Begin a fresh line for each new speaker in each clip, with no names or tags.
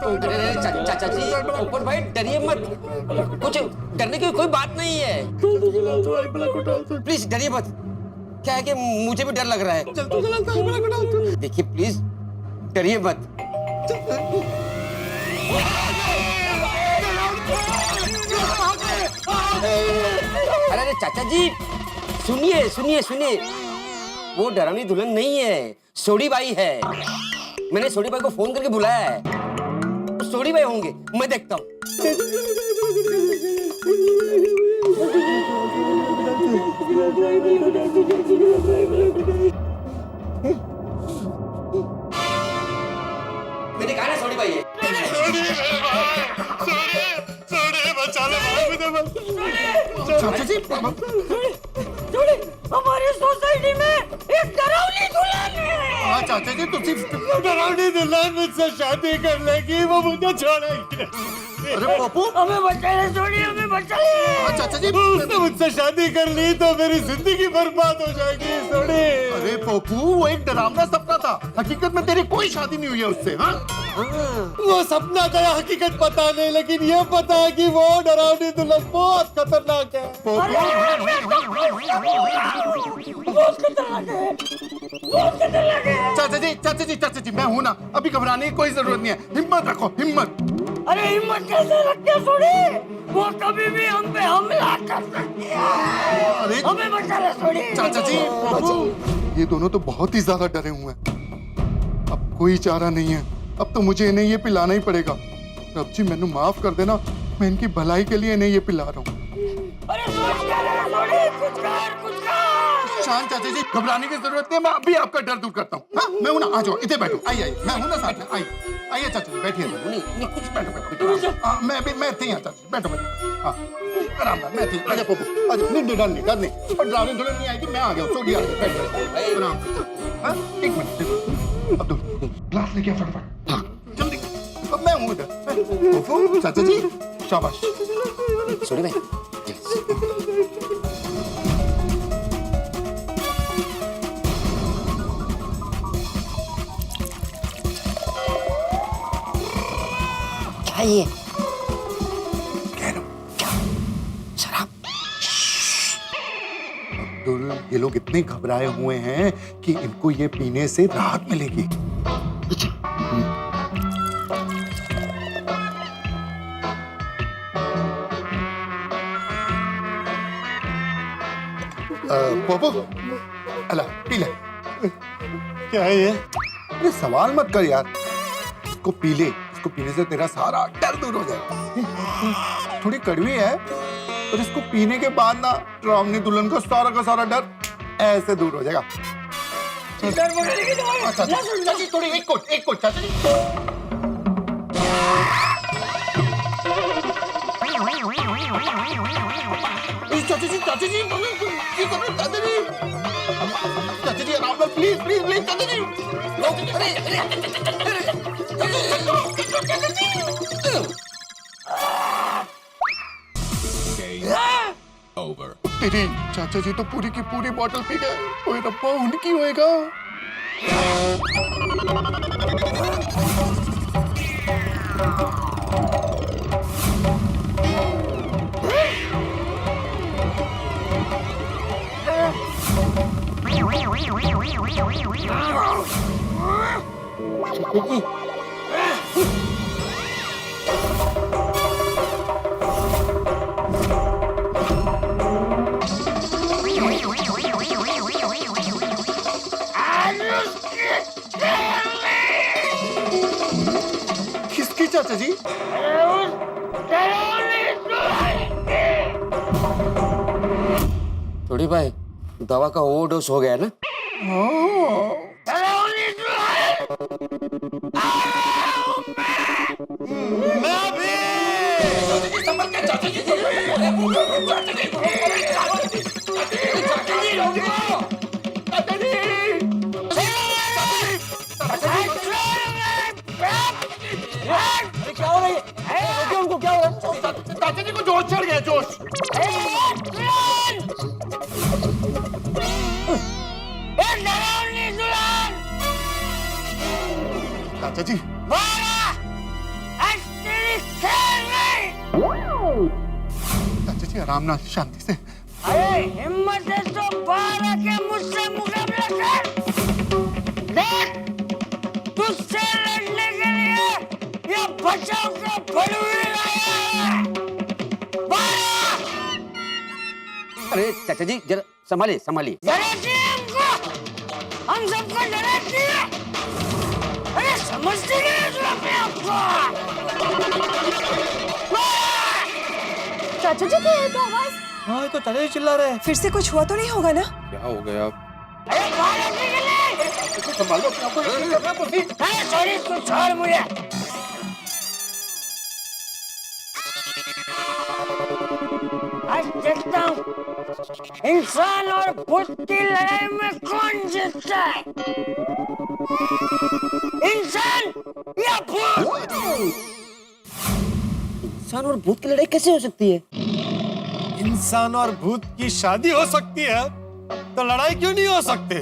अरे चाचा जी, ऊपर भाई डरिए मत, कुछ डरने की कोई बात नहीं है। प्लीज डरिए मत। क्या है कि मुझे भी डर लग रहा है। देखिए प्लीज डरिए मत। अरे चाचा जी, सुनिए सुनिए सुनिए, वो डरावनी दुल्हन नहीं है, सोडी बाई है। मैंने सोडी बाई को फोन करके बुलाया है। सोडी बाई होंगे, मैं देखता हूँ। मैंने कहा ना सोडी बाई है।
चाचा जी,
हमारी सोसाइटी में एक डरावनी दुल्हन है।
हाँ चाचा जी, तुसी
डरावनी दुल्हन मुझसे शादी कर लेगी, वो मुझे छोड़ेगी।
अरे पप्पू,
हमें बचा ले सोनी, हमें बचा ले।
हाँ चाचा जी,
उसने मुझसे शादी कर ली तो मेरी जिंदगी बर्बाद हो जाएगी सोनी।
अरे पप्पू, वो एक डरावना सपना था। हकीकत में तेरी कोई शादी नहीं हुई है उससे। हाँ,
वो सपना था, हकीकत पता नहीं, लेकिन ये पता है कि वो डरावनी दुल्हन बहुत खतरनाक है।
बहुत खतरनाक है, बहुत खतरनाक है।
चाचा जी, मैं हूँ ना, अभी घबराने की कोई जरूरत नहीं है। हिम्मत रखो, हिम्मत।
अरे हिम्मत कैसे रखते सोनी, वो कभी भी हम पे हमला कर सकती है।
अरे
हमें बचा ले सोनी।
चाचा जी, पप्पू, ये दोनों तो बहुत ही ज्यादा डरे हुए हैं। अब कोई चारा नहीं है, अब तो मुझे इन्हें ये पिलाना ही पड़ेगा। रब जी, मैंने माफ कर देना, मैं इनकी भलाई के लिए इन्हें ये पिला रहा हूँ।
अरे सोच क्या रहा सोनी, कुछ कर।
शांत चाचा जी, घबराने की जरूरत नहीं है, मैं अभी आपका डर दूर करता हूँ। हाँ, मैं हूँ ना, आ जाओ, इधर बैठो। आइए, मैं हूँ ना साथ में, आइए चाचा जी, बैठिए।
नहीं कुछ
बैठो। हाँ, मैं थी यहाँ चाचा जी, बैठो। हाँ, आराम से, मैं थी। आजा पप्पू, आजा। नहीं, डर नहीं। और डरावनी दुल्हन नहीं आएगी, मैं आ गया हूँ। सोडी आ गई, बैठ। आराम से। हाँ, एक मिनट। अब्दुल, ग्लास लेके फटाफट। हाँ, जल्दी। अब मैं हूँ इधर। पप्पू, चाचा जी, शाबाश।
सोडी बाई, क्या ये? शराब?
अब्दुल, ये लोग इतने घबराए हुए हैं कि इनको ये पीने से राहत मिलेगी। पोपो, अला पी ले।
क्या है ये?
अरे सवाल मत कर यार, इसको पी ले। इसको पीने से तेरा सारा डर दूर हो जाएगा। थोड़ी कड़वी है, पर इसको पीने के बाद ना डरावनी दुल्हन का सारा डर ऐसे दूर हो जाएगा।
डर वगैरह की दवाई।
अच्छा, चाचा जी, थोड़ी एक कोट चाचा जी। चाचा जी, ये कर रहे चाचा जी। चाचा जी, आराम से, प्लीज चाचा जी। तेरी चाचा जी तो पूरी की पूरी बोतल पी गए। ओए रब्बा, उनकी होएगा। किसकी चाचा जी?
सोडी बाई, दवा का ओवरडोज हो गया ना? क्या हो रही है? उनको क्या हो रहा है?
चाचा जी को जोश चढ़ गया, जोश।
डरावनी दुल्हन
चाचा जी, जी आराम ना, शांति से।
अरे हिम्मत है तो बाहर आके मुझसे मुकाबला कर। देख, तुझसे लड़ने के लिए ये बचाव का बलवीर आया है। बाहर आ!
अरे चाचा जी जरा संभालिए संभालिए।
डराती है हमको, हम सबको डराती है। अरे समझती नहीं है तू अपने आप को।
चाचा जी क्या है तो आवाज?
हाँ, ये तो चाचा जी चिल्ला रहे हैं।
फिर से कुछ हुआ तो नहीं होगा ना?
क्या हो गया?
अरे बाहर आने के लिए।
संभालो अपने आप को, ये करना पुसी।
अरे सॉरी, तू छोड़ मुझे। आज देखता हूँ इंसान और भूत की लड़ाई में कौन जीतता है। इंसान या भूत?
इंसान और भूत की लड़ाई कैसे हो सकती है?
इंसान और भूत की शादी हो सकती है तो लड़ाई क्यों नहीं हो सकती?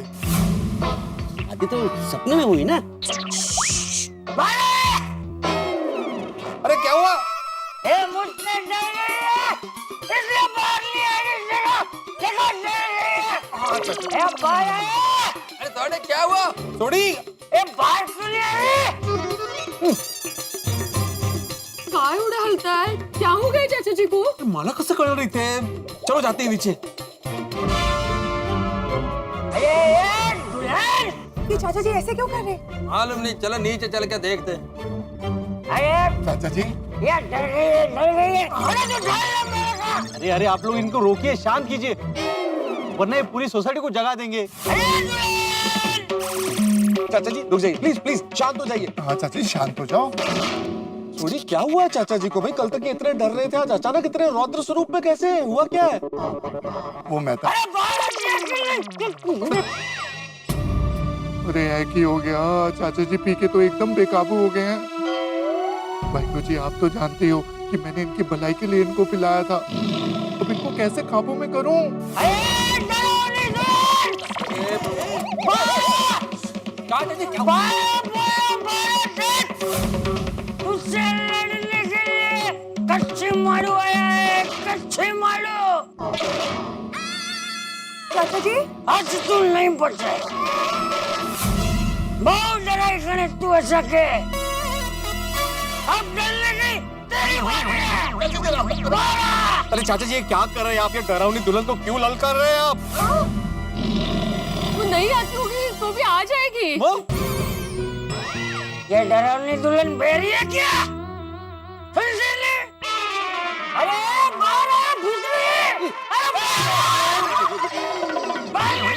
शादी तो सपने में हुई ना।
बाहर!
अरे क्या हुआ?
ये मुझसे डर गई है, इसलिए बाहर नहीं आ रही। देखो डर गई है। ये बाहर आया।
अरे थोड़े क्या हुआ?
थोड़ी
ये बाहर क्यों नहीं आ रही?
काय उड़ा हलता है? क्या हो गया चाचा जी को?
मला कसं कळलं नाही ते? चलो जाते हैं नीचे।
अरे ये दुल्हन!
ये चाचा जी ऐसे क्यों कर रहे?
मालूम नहीं, चलो नीचे चल के देखते।
अरे
चाचा जी,
ये डर गई है, डर गई है। अरे तू डर रहा मेरे का।
अरे अरे आप लोग इनको रोकिए, शांत कीजिए, वरना ये पूरी सोसाइटी को जगा देंगे।
अरे दुल्हन!
चाचा जी रुक जाइए, प्लीज प्लीज शांत हो जाइए।
हाँ चाचा जी शांत हो जाओ।
थोड़ी क्या हुआ है चाचा जी को? भाई कल तक ये इतने डर रहे थे, आज अचानक इतने रौद्र स्वरूप में कैसे हुआ? क्या है?
वो मैं था।
अरे बाहर आके
अरे एक ही हो गया, चाचा जी पी के तो एकदम बेकाबू हो गए हैं। भाई जी आप तो जानते हो कि मैंने इनकी भलाई के लिए इनको पिलाया था, अब इनको कैसे काबू में करूं?
अरे डरो नहीं दुल्हन! तुझसे लड़ने के लिए कच्ची मारू आया है, कच्ची मारू।
चाचा जी
आज तू नहीं बचाए। बहुत डराई करे तू ऐसा के। अब डरने की तेरी बारी है। बाहर!
अरे चाचा जी ये क्या कर रहे हैं आप? ये डरावनी दुल्हन को क्यों ललकार रहे हैं आप?
वो नहीं आती होगी तो भी आ जाएगी।
वो
ये डरावनी दुल्हन बेरी है क्या? फिर से ले। अरे बाहर आ भूतनी! अरे बाहर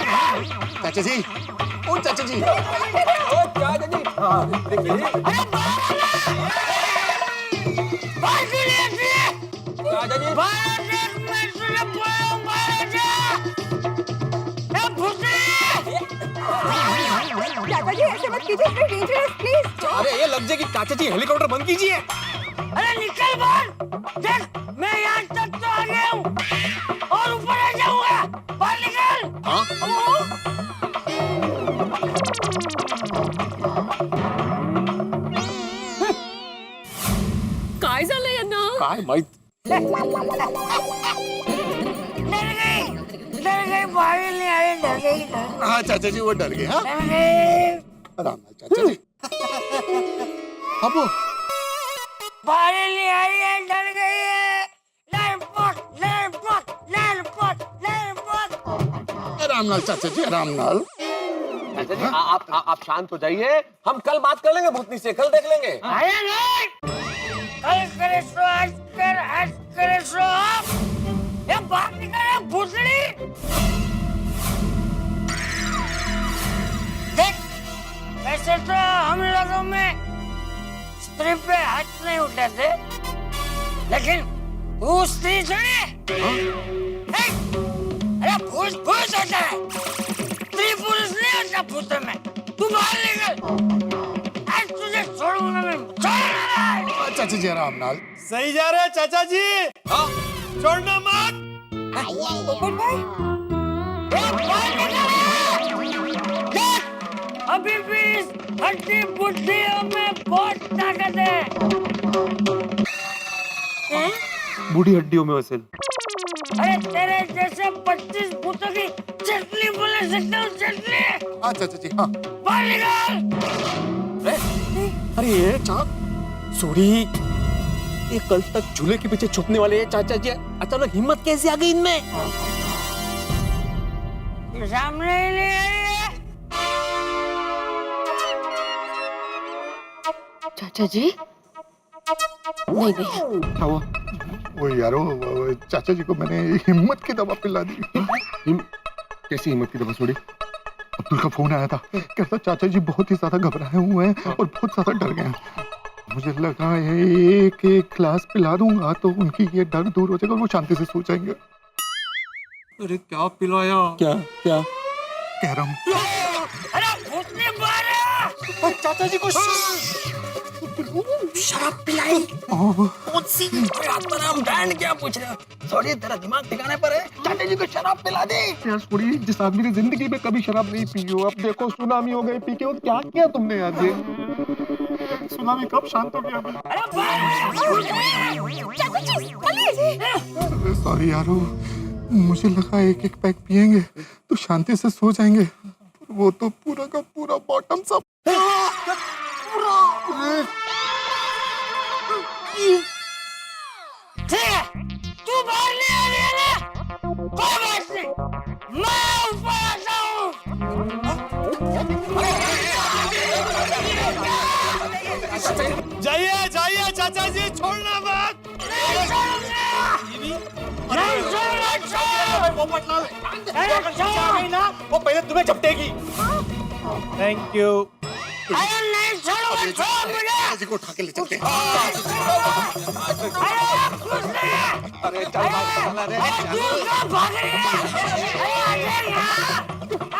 आ!
चाचा जी, ओ चाचा जी,
ओ चाचा जी,
अरे बाहर क्यों नहीं आती है?
चाचा जी,
बाहर देख, मैं तुझे बोला हूँ, बाहर आ जा। ए भूतनी!
चाचा जी ऐसे मत कीजिए, इट्स डेंजरस, प्लीज।
अरे ये लग जाएगी। चाचा जी हेलीकॉप्टर बंद कीजिए।
अरे निकल बाहर! देख, मैं यहाँ तक तो आ गया हूँ और ऊपर आ जाऊंगा। बाहर निकल!
काय झालंय यांना?
काय माहित?
डर गई, बाहर नहीं आ रही, डर गई,
हाँ चाचा जी वो डर गए। हाँ
डर गई।
आराम से चाचा जी। अब वो
बाहर नहीं आ रही है, डर गई है। लड़पट, लड़पट, लड़पट, लड़पट।
आराम नाल चाचा जी, आराम नाल।
चाचा जी आप शांत हो जाइए, हम कल बात कर लेंगे भूतनी से, कल देख लेंगे।
अरे नहीं! कल करे सो आज कर, आज करे सो अब। ये बात नहीं करे भूतनी। देख, वैसे तो हम लोगों में स्त्री पे हाथ नहीं उठाते, लेकिन तू स्त्री थोड़ी है। अरे भूत भूत होता है, स्त्री पुरुष नहीं होता भूत में। तू बाहर निकल, आज तुझे छोड़ूंगा मैं, छोड़ूंगा।
चाचा जी आराम नाल।
सही जा रहे हैं चाचा जी। हाँ छोड़ना मत।
पोपट भाई
अभी भी इस हड्डी बुड्ढियों में बहुत ताकत है।
बूढ़ी हड्डियों में वैसे
अरे तेरे जैसे 25 भूतों की चटनी बोले सकता हूँ, चटनी।
अच्छा अच्छा जी हाँ।
बाहर निकाल।
अरे ये सॉरी, ये कल तक झूले के पीछे छुपने वाले चाचा जी अचानक हिम्मत कैसे आ गई इनमें?
सामने ही नहीं आई है।
चाचा जी नहीं नहीं,
क्या हुआ?
वो यारो वो चाचा जी को मैंने हिम्मत की दवा पिला दी।
कैसी हिम्मत की दवा छोड़ी?
अब्दुल का फोन आया था, कहता चाचा जी बहुत ही ज्यादा घबराए हुए हैं और बहुत ज्यादा डर गए हैं। मुझे लगा ये एक गिलास पिला दूंगा तो उनकी ये डर दूर हो जाएगा और वो शांति से सो जाएंगे।
अरे क्या पिलाया? क्या क्या
कह रहा हूँ
अरे भूत ने मारा।
चाचा जी को
शराब पिलाई? कौन सी? आत्माराम बैंड क्या पूछ रहे हो? सॉरी, तेरा दिमाग ठिकाने पर है? चाचा जी को शराब पिला दे।
यार थोड़ी, जिस आदमी ने जिंदगी में कभी शराब नहीं पी हो, अब देखो सुनामी हो गई पी के, और क्या किया तुमने यार? ये सुनामी कब शांत हो गया? सॉरी यारो, मुझे लगा एक एक पैक पिएंगे तो शांति से सो जाएंगे, वो तो पूरा का पूरा बॉटम सब।
तू बाहर नहीं आ रही है ना? कोई बात नहीं, मैं ऊपर आता हूँ।
जाइए जाइए चाचा जी, छोड़ना मत।
नहीं छोड़ूंगा।
वो पहले तुम्हें झपटेगी। Thank you.
अरे नहीं छोड़ूंगा, छोड़ मुझे।
जी को उठा के ले चलते हैं।
अरे तू कहाँ भाग रही है? अरे आजा यहाँ।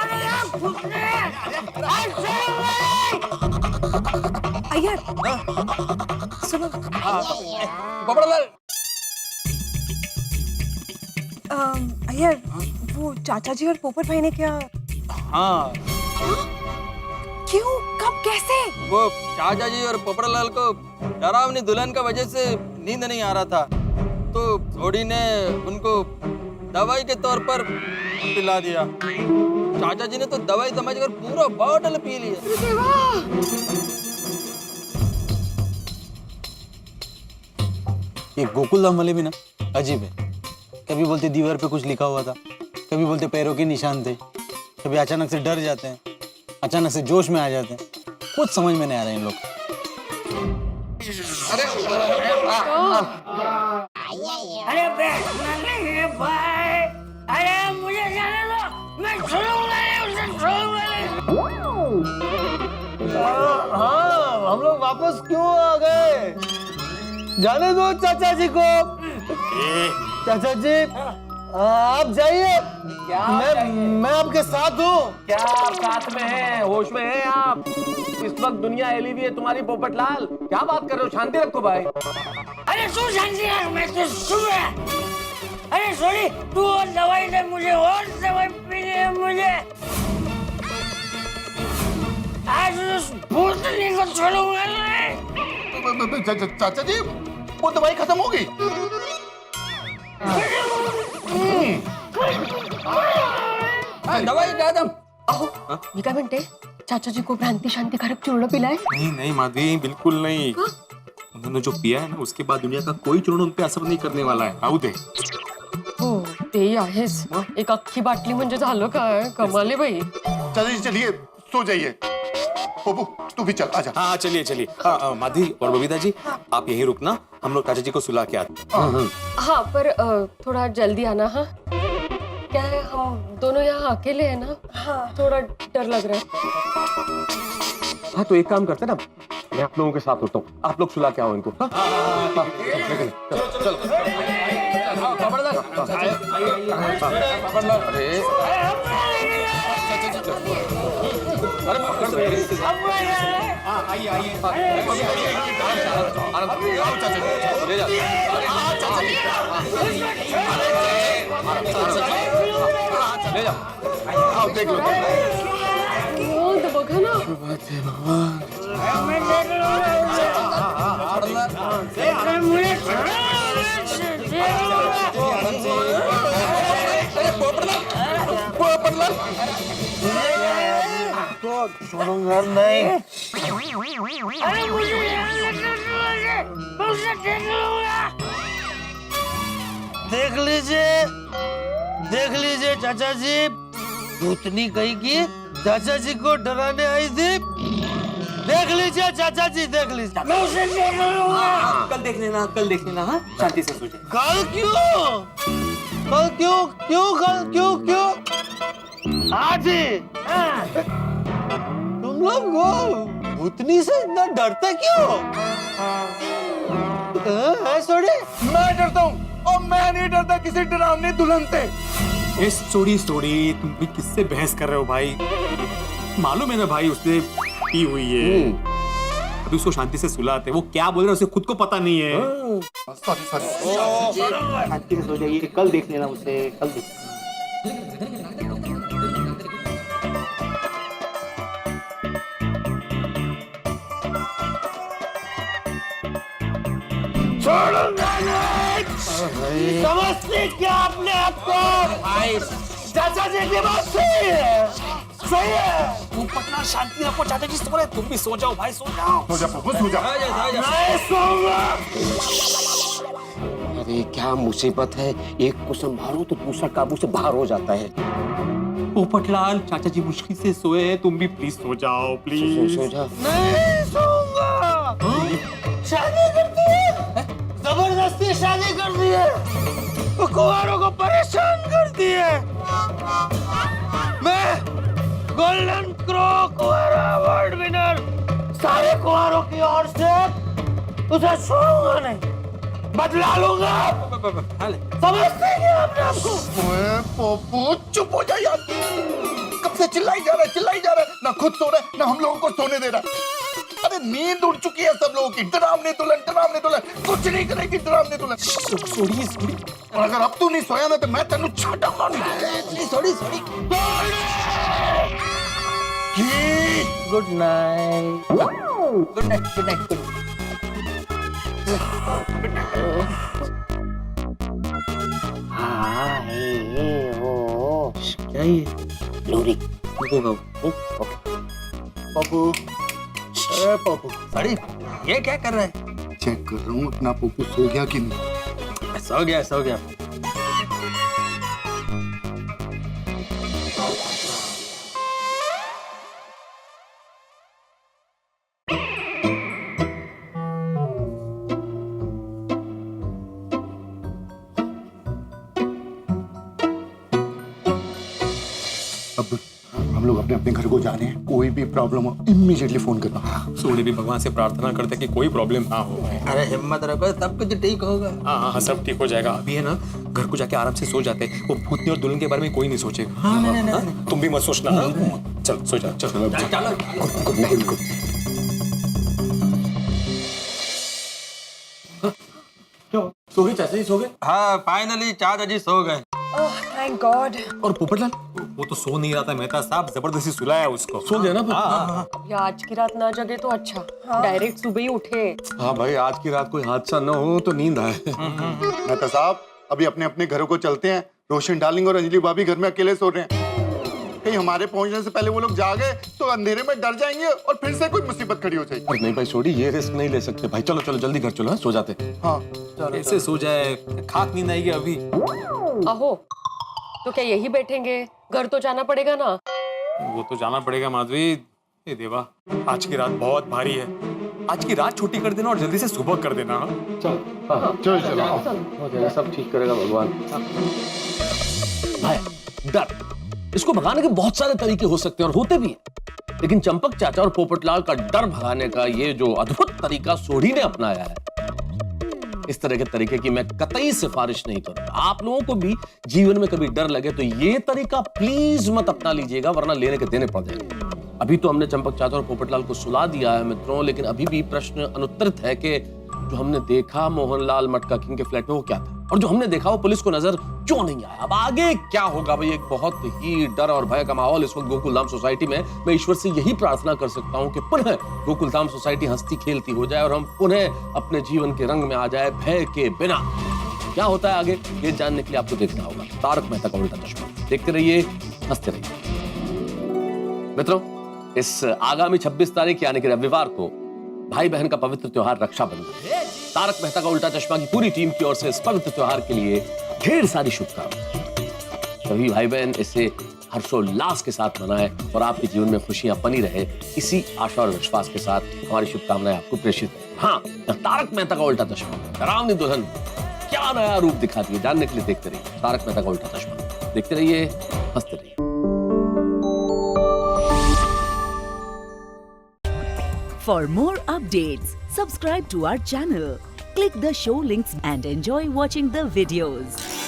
अरे यहाँ घुस रही है। अरे छोड़ूंगा नहीं।
अय्यर सुनो,
पोपड़लाल,
अय्यर वो चाचा जी और पोपट भाई ने क्या?
हाँ,
क्यों, कब, कैसे?
वो चाचा जी और पोपड़लाल को डरावनी दुल्हन का वजह से नींद नहीं आ रहा था, तो थोड़ी ने उनको दवाई के तौर पर पिला दिया। चाचा जी ने तो दवाई समझकर पूरा बॉटल पी लिया।
ये गोकुलधाम वाले भी ना अजीब है। कभी बोलते दीवार पे कुछ लिखा हुआ था, कभी बोलते पैरों के निशान थे, कभी अचानक से डर जाते हैं, अचानक से जोश में आ जाते हैं। कुछ समझ में नहीं आ रहे इन लोग।
अरे बैठना नहीं है भाई। अरे मुझे जाने दो, मैं छोड़ूंगा नहीं, उसे छोड़ूंगा नहीं।
हाँ, हम लोग वापस क्यों आ गए? जाने दो चाचा जी को। चाचा जी आप जाइए, मैं आपके साथ हूँ।
क्या आप साथ में हैं? होश में हैं आप? इस वक्त दुनिया हिली हुई है तुम्हारी पोपटलाल। क्या बात कर रहे हो? शांति रखो भाई।
अरे तू शांति रख, मैं तो सुन रहा। अरे सॉरी, तू और दवाई दे मुझे, और दवाई पीनी है मुझे। आज उस भूतनी को छोड़ूंगा नहीं।
चाचा जी वो दवाई खत्म हो गई।
दवाई क्या दम?
मी काय म्हणते, चाचा जी को भ्रांति शांतिकारक चूर्ण पिलाए?
नहीं नहीं माधवी, बिल्कुल नहीं। उन्होंने जो पिया है ना, उसके बाद दुनिया का कोई चूर्ण उन पे असर नहीं करने वाला है। आऊ दे।
हो तेही आहेच, एक अख्खी बाटली म्हणजे झालं काय? कमाल आहे बाई।
चाचा जी चलिए सो जाइए। पप्पू तू भी चल, आजा।
हाँ चलिए चलिए। माधवी और बबीता जी आप यहीं रुकना, हम लोग चाचा जी को सुला के आते।
हाँ पर थोड़ा जल्दी आना। हाँ क्या है, हम दोनों यहाँ अकेले हैं ना। हाँ थोड़ा डर लग रहा है।
हाँ तो एक काम करते ना, मैं आप लोगों के साथ होता हूँ, आप लोग सुला के आओ इनको।
ले जाओ।
आओ देख लो।
तो बघा ना,
मैं देख लूंगा। मुझे छोड़ो।
छोड़ूंगा नहीं।
अरे मुझे यहाँ लेकर चलो जी, मैं उसे देख लूंगा।
देख लीजिए चाचा जी, भूतनी कहीं की चाचा जी को डराने आई थी। देख लीजिए चाचा जी, देख लीजिए।
मैं उसे देख लूंगा।
कल देख लेना हाँ, शांति से सो जाए।
कल क्यों आज ही। तुम लोग वो भूतनी से इतना डरते क्यों? सोडी,
मैं डरता हूँ और मैं नहीं डरता किसी डरावनी दुल्हन से।
सोड़ी तुम भी किससे बहस कर रहे हो भाई? मालूम है ना भाई, उसने पी हुई है। अभी उसको शांति से सुलाते। वो क्या बोल रहा है उसे खुद को पता नहीं है।
सॉरी
शांति से सो जाइए, कल देख लेना उसे, कल देख।
समझते क्या आपने आपको? चाचा जी की बात सही है।
तुम पटना शांति रखो, चाचा जी सो रहे, तुम भी सो जाओ भाई, सो जाओ।
सो जा पप्पू, सो जा।
मैं सोऊंगा।
अरे क्या मुसीबत है, एक को संभालो तो दूसरा काबू से बाहर हो जाता है।
पोपटलाल, चाचा जी मुश्किल से सोए हैं, तुम भी प्लीज सो जाओ, प्लीज।
सो जा।
नहीं सोऊंगा। शादी कर दी है, जबरदस्ती शादी कर दी है, वो कुंवारों को परेशान कर दी है। मैं गोल्डन क्रो कुंवारा अवार्ड विनर सारे कुंवारों की ओर से उसे छोड़ूंगा नहीं, बदला लूंगा। समझते हैं आपने आपको?
ओए पप्पू चुप हो जा यार। कब से चिल्लाई जा रहा है, ना खुद सो रहा है ना हम लोगों को सोने दे रहा है। अरे नींद उड़ चुकी है सब लोगों की। डरावनी दुल्हन कुछ नहीं करेगी डरावनी दुल्हन।
सोड़ी
और अगर अब तू नहीं सोया ना तो मैं तेनू छाटा मारूंगा।
सोड़ी
गुड नाइट।
Good night.
क्या ये?
लोरी।
पप्पू, ए पप्पू,
साड़ी, ये क्या कर रहा है?
चेक कर रहा हूँ अपना पप्पू सो गया कि नहीं।
सो गया।
अब हम लोग अपने अपने घर को जा रहे हैं। कोई भी प्रॉब्लम हो इमीडिएटली फोन करना।
सोड़ी भी भगवान से प्रार्थना करते कि कोई प्रॉब्लम ना हो भाई।
अरे हिम्मत रखो, सब कुछ ठीक होगा।
हाँ, सब ठीक हो जाएगा। अभी है ना, घर को जाके आराम से सो जाते। वो भूतनी और दुल्हन के बारे में कोई नहीं सोचेगा। हाँ? तुम भी मत सोचना। चल सो जा, चल।
Good night.
सो गए चाचा जी, सो गए?
हाँ फाइनली चाचा जी सो गए।
Thank God.
और पोपटलाल वो तो सो नहीं रहा था, मेहता साहब जबरदस्ती सुलाया उसको।
सो गया ना?
अभी आज की रात ना जगे तो अच्छा, डायरेक्ट सुबह ही उठे।
हाँ भाई, आज की रात कोई हादसा न हो तो नींद आए।
मेहता साहब अभी अपने अपने घरों को चलते हैं। रोशन डार्लिंग और अंजलि भाभी घर में अकेले सो रहे हैं। कहीं हमारे पहुंचने से पहले वो लोग जागे तो अंधेरे में डर जाएंगे और फिर से कोई मुसीबत खड़ी हो जाएगी।
अरे नहीं भाई सोडी, ये रिस्क नहीं ले सकते भाई। चलो जल्दी घर चलो, हाँ, सो जाते।
हाँ
ऐसे सो जाए, खाक नींद आएगी अभी।
आहो, तो क्या यही बैठेंगे? घर तो जाना पड़ेगा ना।
वो तो जाना पड़ेगा माधवी। ये देवा, आज की रात बहुत भारी है। आज की रात छुट्टी कर देना और जल्दी से सुबह कर देना।
चलो
हो जाएगा, सब ठीक करेगा भगवान। भाई डर, इसको भगाने के बहुत सारे तरीके हो सकते हैं और होते भी हैं, लेकिन चंपक चाचा और पोपटलाल का डर भगाने का ये जो अद्भुत तरीका सोढ़ी ने अपनाया है, इस तरह के तरीके की मैं कतई सिफारिश नहीं करूंगा। आप लोगों को भी जीवन में कभी डर लगे तो ये तरीका प्लीज मत अपना लीजिएगा, वरना लेने के देने पड़ जाएंगे। अभी तो हमने चंपक चाचा और पोपटलाल को सुला दिया है मित्रों, लेकिन अभी भी प्रश्न अनुत्तरित है कि जो हमने देखा मोहनलाल मटका किंग के फ्लैट में वो क्या था, और जो हमने देखा वो पुलिस को नजर क्यों नहीं आया। अब आगे क्या होगा भाई, एक बहुत ही डर और भय का माहौल इस वक्त गोकुलधाम सोसाइटी में। मैं ईश्वर से यही प्रार्थना कर सकता हूं कि पुनः गोकुलधाम सोसाइटी हंसती खेलती हो जाए और हम पुनः अपने जीवन के रंग में आ जाए भय के बिना। क्या होता है आगे, ये जानने के लिए आपको देखना होगा तारक मेहता का उल्टा चश्मा। देखते रहिए हंसते रहिए। मित्रों, इस आगामी 26 तारीख यानी कि रविवार को भाई बहन का पवित्र त्योहार रक्षाबंधन। तारक मेहता का उल्टा चश्मा की पूरी टीम की ओर से इस पवित्र त्योहार के लिए ढेर सारी शुभकामनाएं। सभी भाई बहन इसे हर्षोल्लास के साथ मनाएं और आपके जीवन में खुशियां बनी रहे, इसी आशा और विश्वास के साथ हमारी शुभकामनाएं आपको प्रेषित है। हाँ, तारक मेहता का उल्टा चश्मा, डरावनी दुल्हन क्या नया रूप दिखाती है, जानने के लिए देखते रहिए तारक मेहता का उल्टा चश्मा। देखते रहिए, हंसते रहिए।
For more updates, subscribe to our channel, click the show links and enjoy watching the videos.